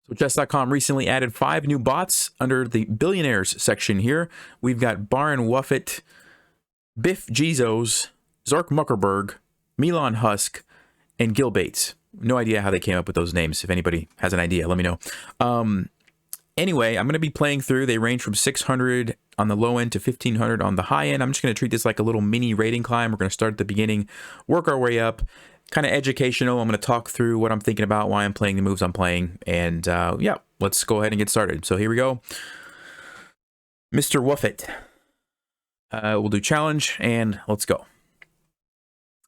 So chess.com recently added 5 new bots under the Billionaires section here. We've got Baron Wuffet, Biff Jezos, Zark Muckerberg, Milan Husk, and Gil Bates. No idea how they came up with those names. If anybody has an idea, let me know. Anyway, I'm going to be playing through. They range from 600 on the low end to 1500 on the high end. I'm just going to treat this like a little mini rating climb. We're going to start at the beginning, work our way up. Kind of educational. I'm going to talk through what I'm thinking about, why I'm playing the moves I'm playing, and yeah, let's go ahead and get started. So here we go. Mr. Wuffet. We'll do challenge, and let's go.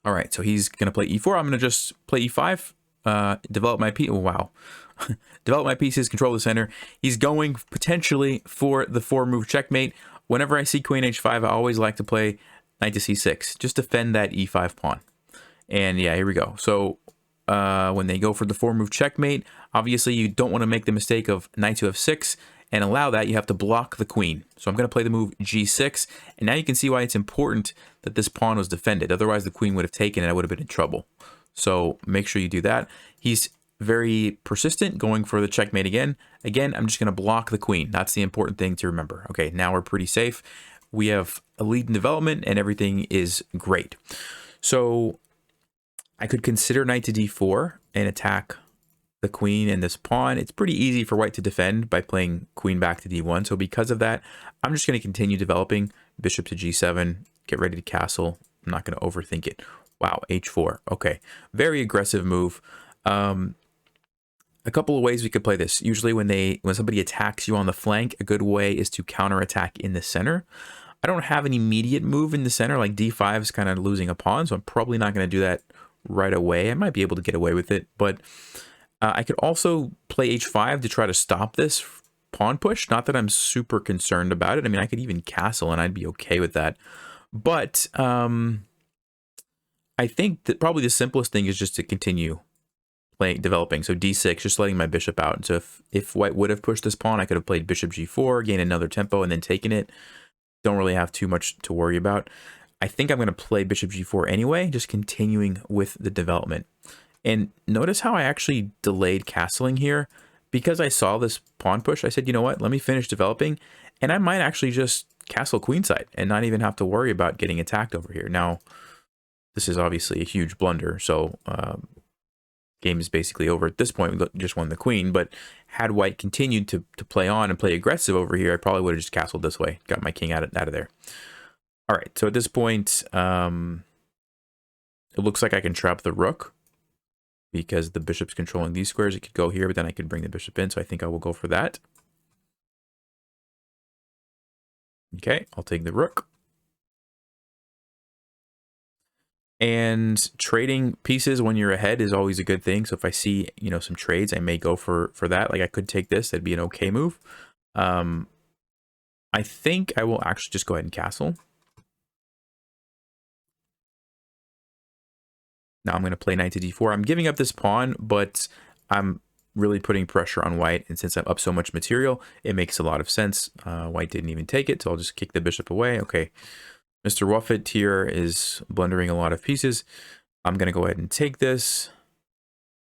All right, so he's going to play e4. I'm going to just play e5, develop my piece. Oh, wow. Develop my pieces, control the center. He's going potentially for the 4-move checkmate. Whenever I see queen h5, I always like to play knight to c6. Just defend that e5 pawn. And yeah, here we go. So when they go for the 4-move checkmate, obviously you don't want to make the mistake of knight to f6 and allow that. You have to block the queen. So I'm going to play the move g6. And now you can see why it's important that this pawn was defended. Otherwise, the queen would have taken and I would have been in trouble. So make sure you do that. He's very persistent, going for the checkmate again. Again, I'm just going to block the queen. That's the important thing to remember. Okay, now we're pretty safe. We have a lead in development and everything is great. So I could consider knight to d4 and attack the queen and this pawn. It's pretty easy for white to defend by playing queen back to d1. So because of that, I'm just going to continue developing bishop to g7, get ready to castle. I'm not going to overthink it. Wow, h4. Okay, very aggressive move. A couple of ways we could play this. Usually when somebody attacks you on the flank, a good way is to counterattack in the center. I don't have an immediate move in the center, like d5 is kind of losing a pawn, so I'm probably not going to do that right away. I might be able to get away with it, but I could also play h5 to try to stop this pawn push. Not that I'm super concerned about it. I mean, I could even castle and I'd be okay with that. But I think that probably the simplest thing is just to continue developing. So d6, just letting my bishop out. So if white would have pushed this pawn, I could have played bishop g4, gain another tempo, and then taken it. Don't really have too much to worry about. I think I'm going to play bishop g4 anyway, just continuing with the development. And notice how I actually delayed castling here. Because I saw this pawn push, I said, you know what, let me finish developing, and I might actually just castle queenside and not even have to worry about getting attacked over here. Now, this is obviously a huge blunder, so game is basically over at this point. We just won the queen, but had white continued to play on and play aggressive over here, I probably would have just castled this way, got my king out of there. All right, so at this point, it looks like I can trap the rook because the bishop's controlling these squares. It could go here, but then I could bring the bishop in, so I think I will go for that. Okay, I'll take the rook. And trading pieces when you're ahead is always a good thing. So if I see, you know, some trades, I may go for that. Like I could take this, that'd be an okay move. I think I will actually just go ahead and castle. Now I'm going to play knight to d4. I'm giving up this pawn, but I'm really putting pressure on white. And since I'm up so much material, it makes a lot of sense. White didn't even take it, so I'll just kick the bishop away. Okay, Mr. Wuffet here is blundering a lot of pieces. I'm going to go ahead and take this.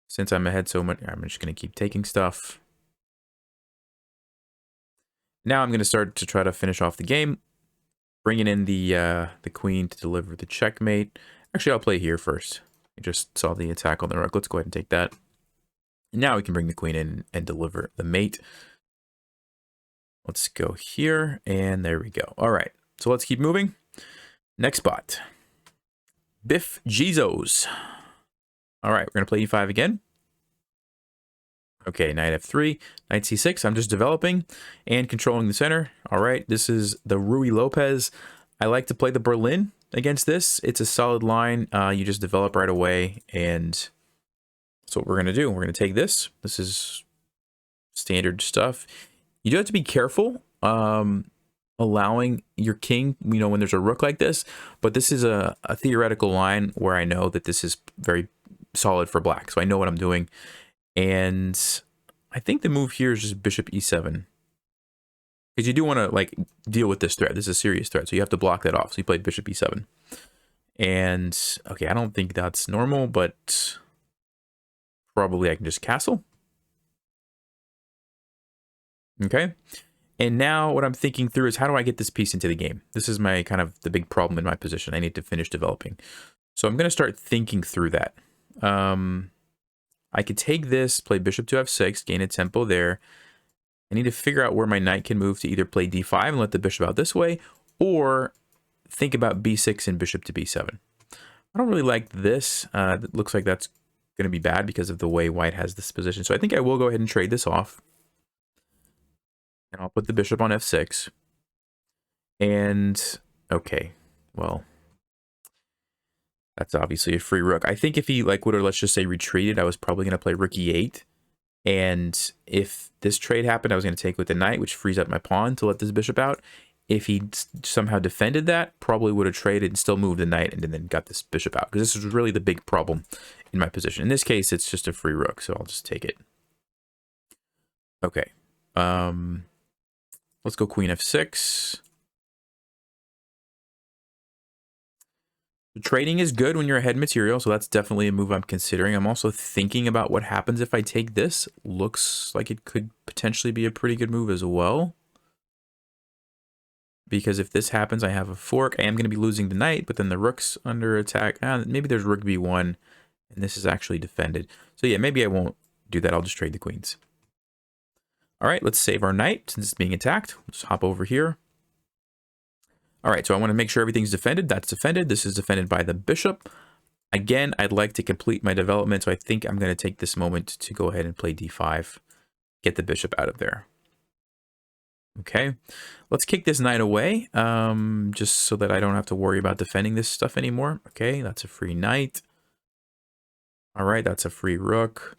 Since I'm ahead so much, I'm just going to keep taking stuff. Now I'm going to start to try to finish off the game, bringing in the queen to deliver the checkmate. Actually, I'll play here first. I just saw the attack on the rook. Let's go ahead and take that. And now we can bring the queen in and deliver the mate. Let's go here, and there we go. All right, so let's keep moving. Next spot. Biff Jezos. All right, we're going to play e5 again. Okay, knight f3, knight c6. I'm just developing and controlling the center. All right, this is the Ruy Lopez. I like to play the Berlin against this. It's a solid line. You just develop right away, and that's what we're going to do. We're going to take this. This is standard stuff. You do have to be careful allowing your king, you know, when there's a rook like this, but this is a theoretical line where I know that this is very solid for black, so I know what I'm doing. And I think the move here is just bishop e7. Because you do want to like deal with this threat. This is a serious threat, so you have to block that off. So you played bishop e7. And okay, I don't think that's normal, but probably I can just castle. Okay. And now what I'm thinking through is how do I get this piece into the game? This is my kind of the big problem in my position. I need to finish developing. So I'm going to start thinking through that. I could take this, play bishop to f6, gain a tempo there. I need to figure out where my knight can move to either play d5 and let the bishop out this way, or think about b6 and bishop to b7. I don't really like this. It looks like that's going to be bad because of the way white has this position. So I think I will go ahead and trade this off. And I'll put the bishop on f6. And, okay, well, that's obviously a free rook. I think if he like would have, let's just say, retreated, I was probably going to play rook e8. And if this trade happened, I was going to take with the knight, which frees up my pawn to let this bishop out. If he somehow defended that, probably would have traded and still moved the knight and then got this bishop out. Because this is really the big problem in my position. In this case, it's just a free rook, so I'll just take it. Okay. Let's go queen f6. Trading is good when you're ahead material, so that's definitely a move I'm considering. I'm also thinking about what happens if I take this. Looks like it could potentially be a pretty good move as well. Because if this happens, I have a fork. I am going to be losing the knight, but then the rook's under attack. Maybe there's rook b1, and this is actually defended. So yeah, maybe I won't do that. I'll just trade the queens. All right, let's save our knight since it's being attacked. Let's hop over here. All right, so I want to make sure everything's defended. That's defended. This is defended by the bishop. Again, I'd like to complete my development, so I think I'm going to take this moment to go ahead and play d5, get the bishop out of there. Okay, let's kick this knight away, just so that I don't have to worry about defending this stuff anymore. Okay, that's a free knight. All right, that's a free rook.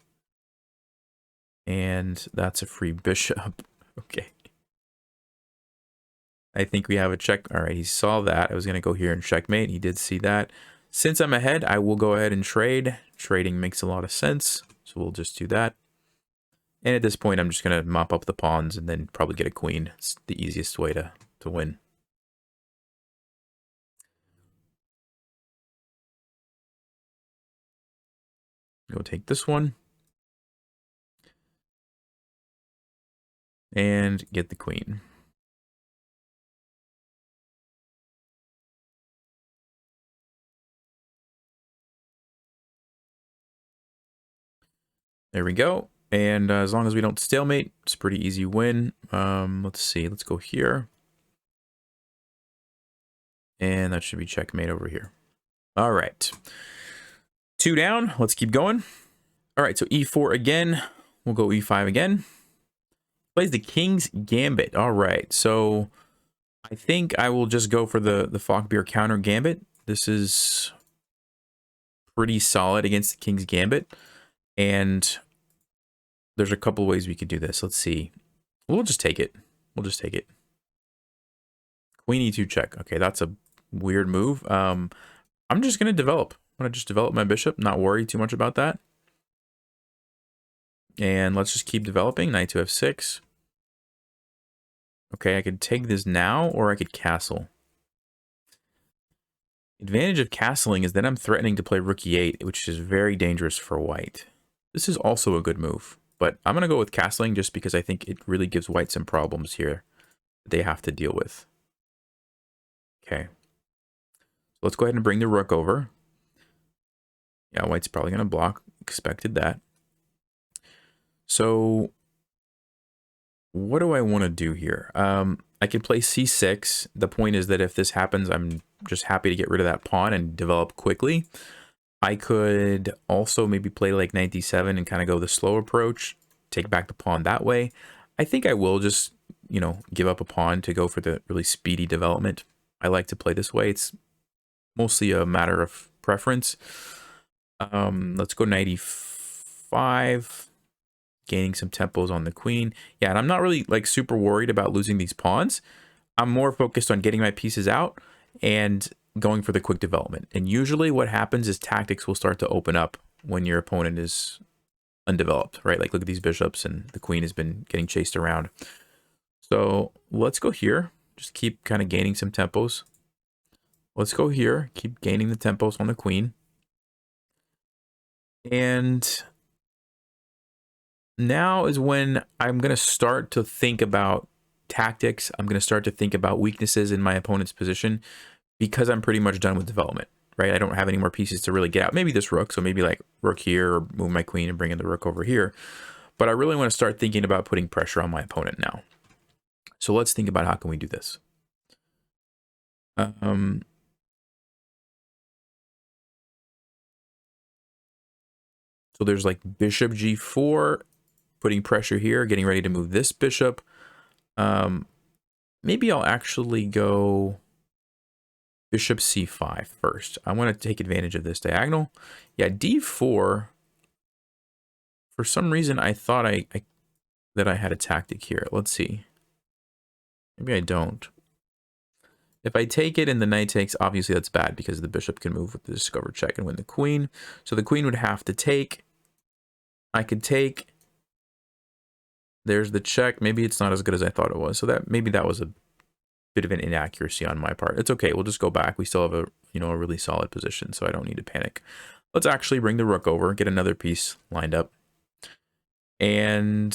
And that's a free bishop. Okay. I think we have a check. All right, he saw that. I was going to go here and checkmate. He did see that. Since I'm ahead, I will go ahead and trade. Trading makes a lot of sense, so we'll just do that. And at this point, I'm just going to mop up the pawns and then probably get a queen. It's the easiest way to win. Go take this one. And get the queen. There we go. And as long as we don't stalemate, it's a pretty easy win. Let's see. Let's go here. And that should be checkmate over here. All right. 2 down. Let's keep going. All right, so e4 again. We'll go e5 again. Plays the King's Gambit. All right, so I think I will just go for the Falkbeer counter Gambit. This is pretty solid against the King's Gambit. And there's a couple ways we could do this. Let's see. We'll just take it. We'll just take it. Queen e2 check. Okay, that's a weird move. I'm just going to develop. I'm going to just develop my bishop, not worry too much about that. And let's just keep developing. Knight to f6. Okay, I could take this now, or I could castle. Advantage of castling is that I'm threatening to play rook e8, which is very dangerous for white. This is also a good move, but I'm going to go with castling just because I think it really gives white some problems here that they have to deal with. Okay. So let's go ahead and bring the rook over. Yeah, white's probably going to block. Expected that. So what do I want to do here? I can play c6. The point is that if this happens, I'm just happy to get rid of that pawn and develop quickly. I could also maybe play like knight d7 and kind of go the slow approach, take back the pawn that way. I think I will just, you know, give up a pawn to go for the really speedy development. I like to play this way. It's mostly a matter of preference. Let's go knight e5. Gaining some tempos on the queen. Yeah, and I'm not really like super worried about losing these pawns. I'm more focused on getting my pieces out and going for the quick development. And usually what happens is tactics will start to open up when your opponent is undeveloped, right? Like look at these bishops and the queen has been getting chased around. So let's go here. Just keep kind of gaining some tempos. Let's go here. Keep gaining the tempos on the queen. And now is when I'm going to start to think about tactics. I'm going to start to think about weaknesses in my opponent's position because I'm pretty much done with development, right? I don't have any more pieces to really get out. Maybe this rook, so maybe like rook here, or move my queen and bring in the rook over here. But I really want to start thinking about putting pressure on my opponent now. So let's think about how can we do this. So there's like bishop g4, putting pressure here, getting ready to move this bishop. Maybe I'll actually go bishop c5 first. I want to take advantage of this diagonal. Yeah, d4. For some reason, I thought that I had a tactic here. Let's see. Maybe I don't. If I take it and the knight takes, obviously that's bad because the bishop can move with the discovered check and win the queen. So the queen would have to take. I could take. There's the check. Maybe it's not as good as I thought it was. So that maybe that was a bit of an inaccuracy on my part. It's okay. We'll just go back. We still have a really solid position, so I don't need to panic. Let's actually bring the rook over, get another piece lined up. And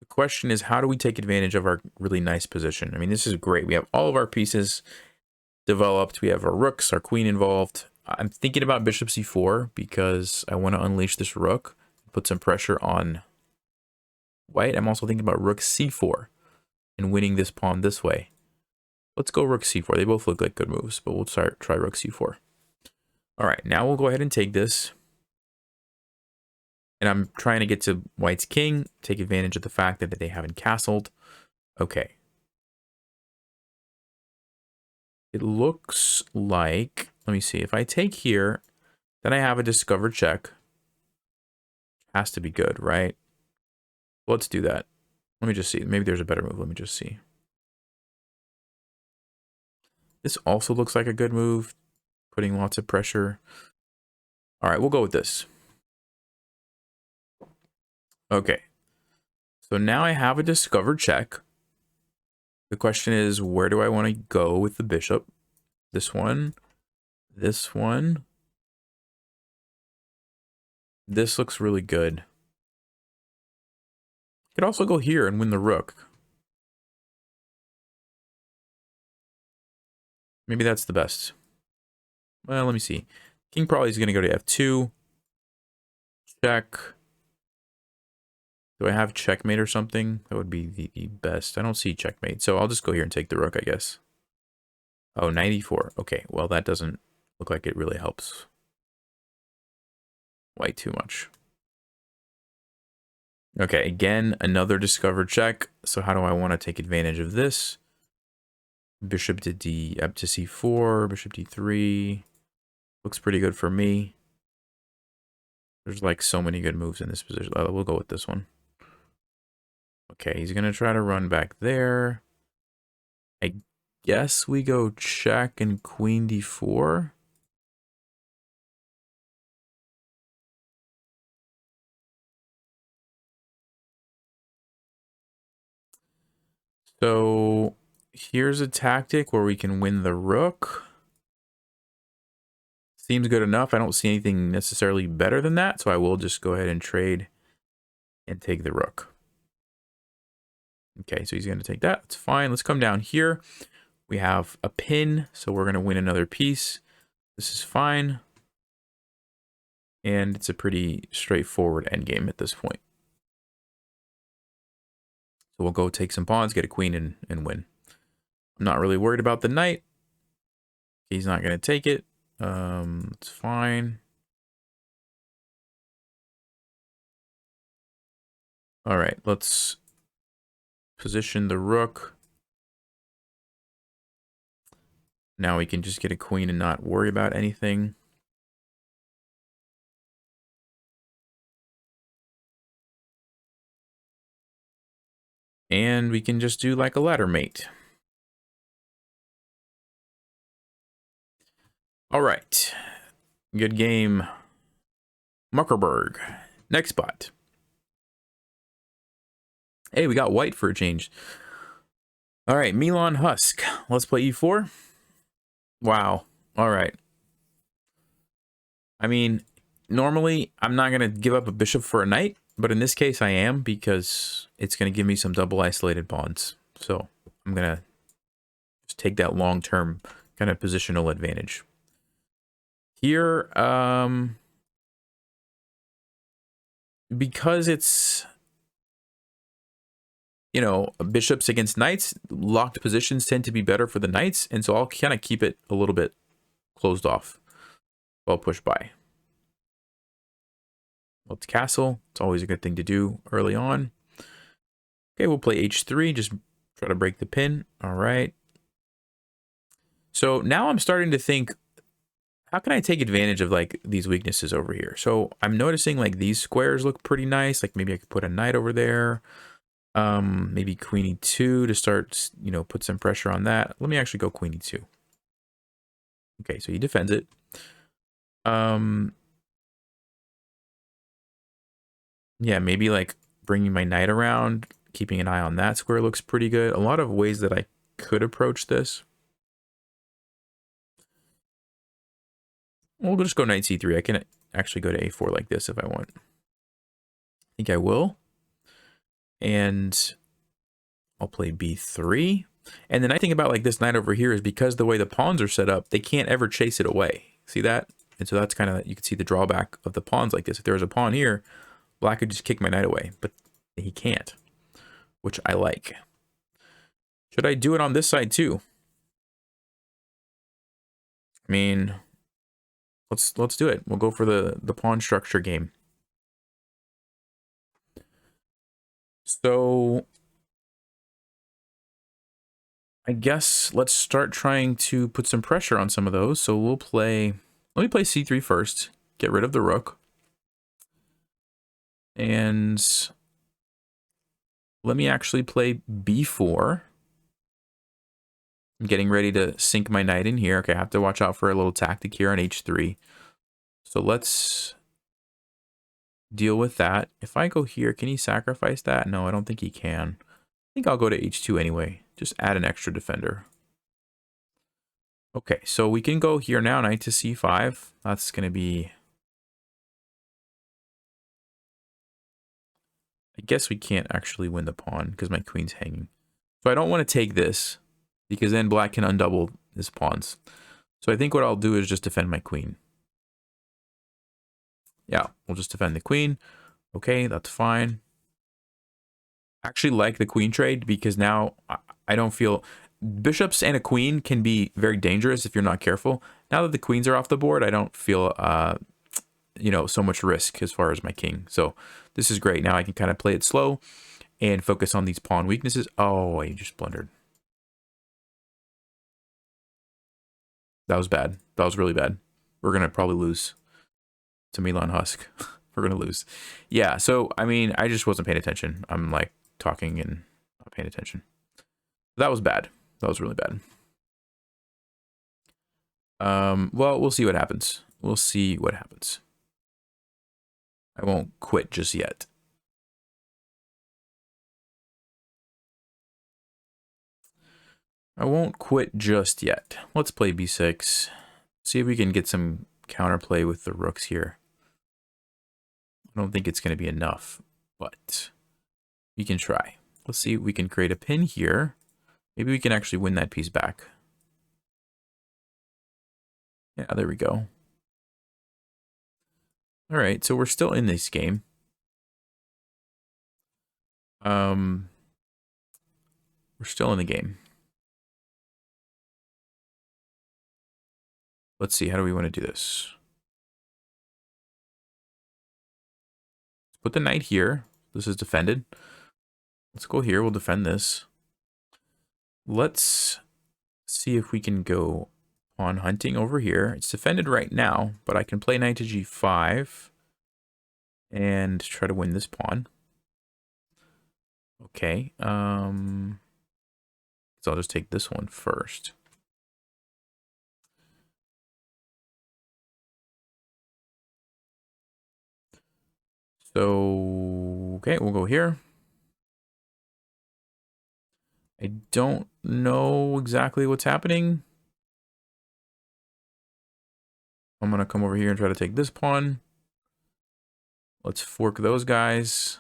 the question is, how do we take advantage of our really nice position? I mean, this is great. We have all of our pieces developed. We have our rooks, our queen involved. I'm thinking about bishop c4 because I want to unleash this rook, put some pressure on white. I'm also thinking about rook c4 and winning this pawn this way. Let's go rook c4. They both look like good moves, but we'll try rook c4. All right, now we'll go ahead and take this. And I'm trying to get to white's king, take advantage of the fact that they haven't castled. Okay. It looks like, let me see, if I take here, then I have a discovered check. Has to be good, right? Let's do that. Let me just see. Maybe there's a better move. Let me just see. This also looks like a good move, putting lots of pressure. All right, we'll go with this. Okay. So now I have a discovered check. The question is, where do I want to go with the bishop? This one. This one. This looks really good. Could also go here and win the rook. Maybe that's the best. Well, let me see. King probably is going to go to f2. Check. Do I have checkmate or something? That would be the best. I don't see checkmate, so I'll just go here and take the rook, I guess. Oh, 94. Okay, well, that doesn't look like it really helps white too much. Okay, again, another discovered check. So how do I want to take advantage of this? Bishop to d, up to c4, bishop d3. Looks pretty good for me. There's like so many good moves in this position. We'll go with this one. Okay, he's going to try to run back there. I guess we go check and queen d4. So here's a tactic where we can win the rook. Seems good enough. I don't see anything necessarily better than that, so I will just go ahead and trade and take the rook. Okay, so he's going to take that. That's fine. Let's come down here. We have a pin, so we're going to win another piece. This is fine. And it's a pretty straightforward endgame at this point. So we'll go take some pawns, get a queen, and win. I'm not really worried about the knight. He's not going to take it. It's fine. All right, let's position the rook. Now we can just get a queen and not worry about anything. And we can just do like a ladder mate. All right. Good game. Muckerberg. Next spot. Hey, we got white for a change. All right, Milan Husk. Let's play e4. Wow. All right. I mean, normally I'm not going to give up a bishop for a knight, but in this case I am because it's going to give me some double isolated pawns. So I'm going to just take that long-term kind of positional advantage. Here, because it's, you know, bishops against knights, locked positions tend to be better for the knights, and so I'll kind of keep it a little bit closed off. I'll push by. Let's castle. It's always a good thing to do early on. Okay, we'll play h3, just try to break the pin. All right. So now I'm starting to think, how can I take advantage of like these weaknesses over here? So I'm noticing like these squares look pretty nice. Like maybe I could put a knight over there. Maybe queen e2 to start, you know, put some pressure on that. Let me actually go queen e2. Okay, so he defends it. Yeah, maybe like bringing my knight around, keeping an eye on that square looks pretty good. A lot of ways that I could approach this. We'll just go knight c3. I can actually go to a4 like this if I want. I think I will. And I'll play b3. And the nice thing about like this knight over here is because the way the pawns are set up, they can't ever chase it away. See that? And so that's kind of, you can see the drawback of the pawns like this. If there was a pawn here, black could just kick my knight away, but he can't, which I like. Should I do it on this side too? I mean, let's do it. We'll go for the pawn structure game. So I guess let's start trying to put some pressure on some of those. So we'll play, let me play c3 first, get rid of the rook. And let me actually play b4. I'm getting ready to sink my knight in here. Okay, I have to watch out for a little tactic here on h3. So let's deal with that. If I go here, can he sacrifice that? No, I don't think he can. I think I'll go to h2 anyway. Just add an extra defender. Okay, so we can go here now, knight to c5. That's going to be... I guess we can't actually win the pawn because my queen's hanging. So I don't want to take this because then black can undouble his pawns. So I think what I'll do is just defend my queen. Yeah, we'll just defend the queen. Okay, that's fine. I actually like the queen trade because now I don't feel... Bishops and a queen can be very dangerous if you're not careful. Now that the queens are off the board, I don't feel, you know, so much risk as far as my king. So this is great. Now I can kind of play it slow and focus on these pawn weaknesses. Oh, I just blundered. That was bad. That was really bad. We're going to probably lose to Milan Husk. We're going to lose. Yeah, so, I mean, I just wasn't paying attention. I'm, like, talking and not paying attention. That was bad. That was really bad. Well, we'll see what happens. We'll see what happens. I won't quit just yet. I won't quit just yet. Let's play b6. See if we can get some counterplay with the rooks here. I don't think it's going to be enough, but we can try. Let's see if we can create a pin here. Maybe we can actually win that piece back. Yeah, there we go. All right, so we're still in this game. We're still in the game. Let's see, how do we want to do this? Let's put the knight here. This is defended. Let's go here, we'll defend this. Let's see if we can go pawn hunting over here. It's defended right now, but I can play knight to g5 and try to win this pawn. Okay, so I'll just take this one first. So, okay, we'll go here. I don't know exactly what's happening. I'm going to come over here and try to take this pawn. Let's fork those guys.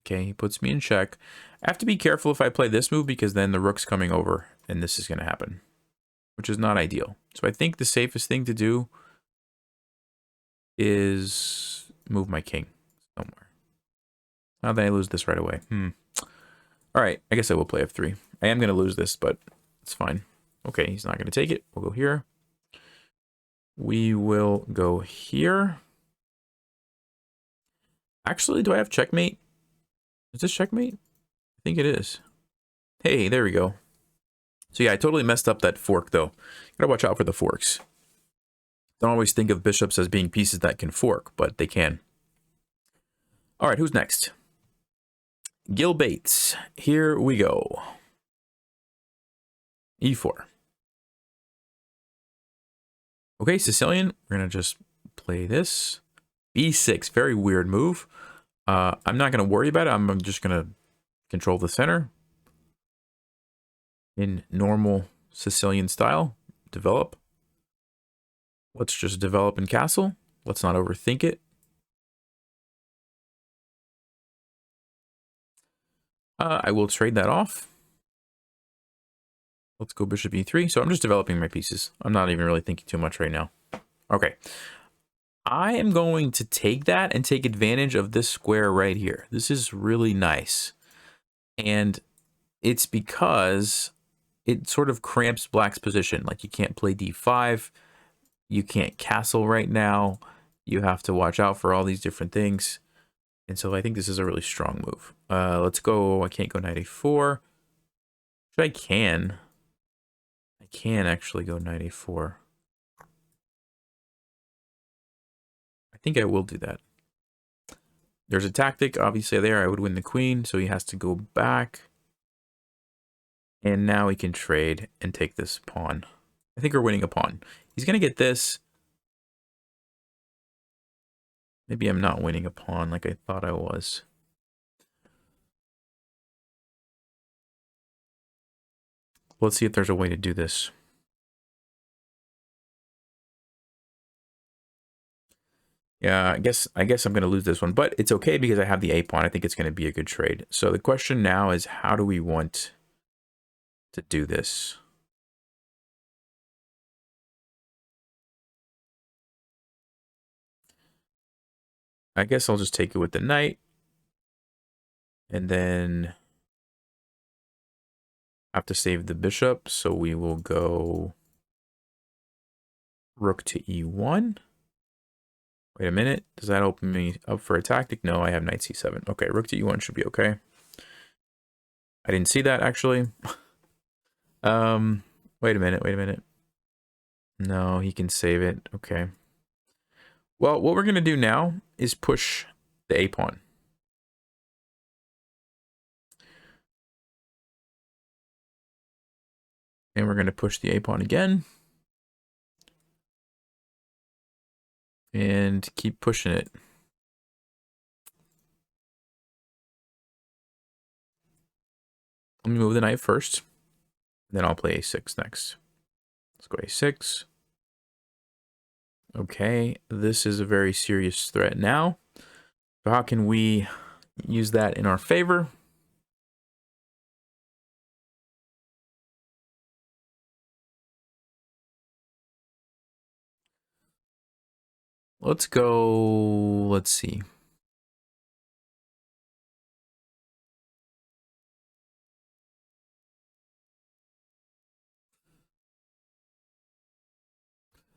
Okay, he puts me in check. I have to be careful if I play this move because then the rook's coming over and this is going to happen, which is not ideal. So I think the safest thing to do is move my king somewhere. Now that I lose this right away. All right, I guess I will play f3. I am going to lose this, but it's fine. Okay, he's not going to take it. We'll go here. We will go here. Actually, do I have checkmate? Is this checkmate? I think it is. Hey, there we go. So yeah, I totally messed up that fork, though. Gotta watch out for the forks. Don't always think of bishops as being pieces that can fork, but they can. All right, who's next? Gil Bates. Here we go. E4. Okay, Sicilian. We're going to just play this. B6. Very weird move. I'm not going to worry about it. I'm just going to control the center. In normal Sicilian style. Develop. Let's just develop in castle. Let's not overthink it. I will trade that off. Let's go bishop e3. So I'm just developing my pieces. I'm not even really thinking too much right now. Okay. I am going to take that and take advantage of this square right here. This is really nice. And it's because it sort of cramps black's position. Like you can't play d5. You can't castle right now. You have to watch out for all these different things. And so I think this is a really strong move. Let's go. I can't go knight a4. I can. I can actually go knight a4. I think I will do that. There's a tactic, obviously, there. I would win the queen, so he has to go back. And now he can trade and take this pawn. I think we're winning a pawn. He's going to get this. Maybe I'm not winning a pawn like I thought I was. Let's see if there's a way to do this. Yeah, I guess I'm going to lose this one, but it's okay because I have the a pawn. I think it's going to be a good trade. So the question now is, how do we want to do this? I guess I'll just take it with the knight. And then have to save the bishop, so we will go rook to e1. Wait a minute, does that open me up for a tactic? No, I have knight c7. Okay, rook to e1 should be okay. I didn't see that, actually. Wait a minute. No, he can save it. Okay. Well, what we're going to do now is push the a-pawn. And we're going to push the a-pawn again. And keep pushing it. Let me move the knight first. Then I'll play a6 next. Let's go a6. Okay, this is a very serious threat now. So how can we use that in our favor? Let's go, let's see.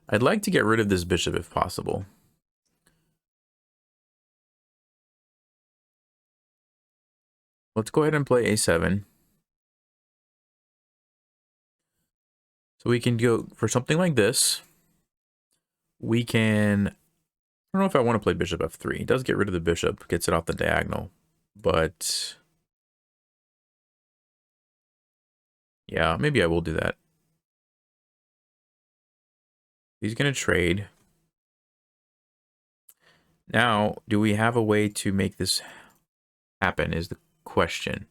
I'd like to get rid of this bishop if possible. Let's go ahead and play a7. So we can go for something like this. We can, I don't know if I want to play bishop f3. It does get rid of the bishop, gets it off the diagonal. But yeah, maybe I will do that. He's going to trade. Now, do we have a way to make this happen is the question.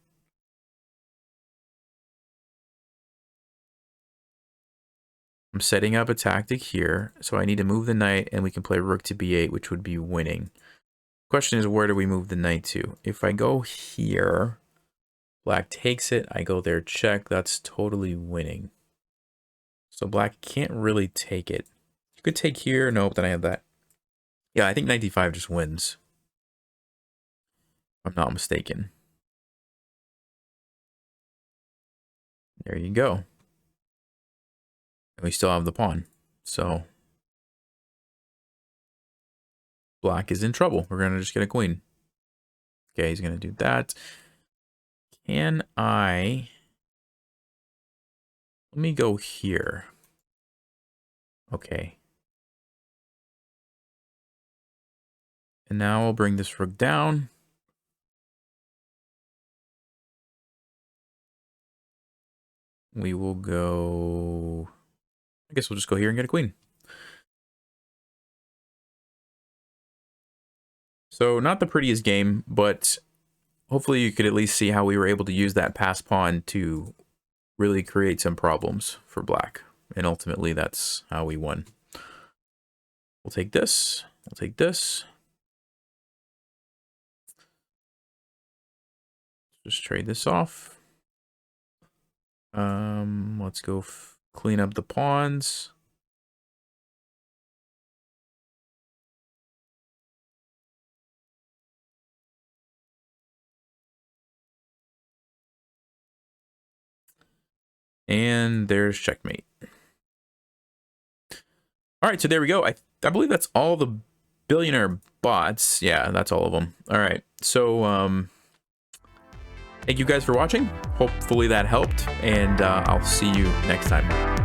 I'm setting up a tactic here, so I need to move the knight, and we can play rook to b8, which would be winning. Question is, where do we move the knight to? If I go here, black takes it, I go there, check, that's totally winning. So black can't really take it. You could take here, nope, then I have that. Yeah, I think knight d5 just wins. If I'm not mistaken. There you go. And we still have the pawn. So black is in trouble. We're going to just get a queen. Okay, he's going to do that. Can I... Let me go here. Okay. And now I'll bring this rook down. We will go... I guess we'll just go here and get a queen. So not the prettiest game, but hopefully you could at least see how we were able to use that passed pawn to really create some problems for black. And ultimately that's how we won. We'll take this. We'll take this. Just trade this off. Let's go clean up the pawns. And there's checkmate. All right, so there we go. I believe that's all the billionaire bots. Yeah, that's all of them. All right, so thank you guys for watching. Hopefully that helped, and I'll see you next time.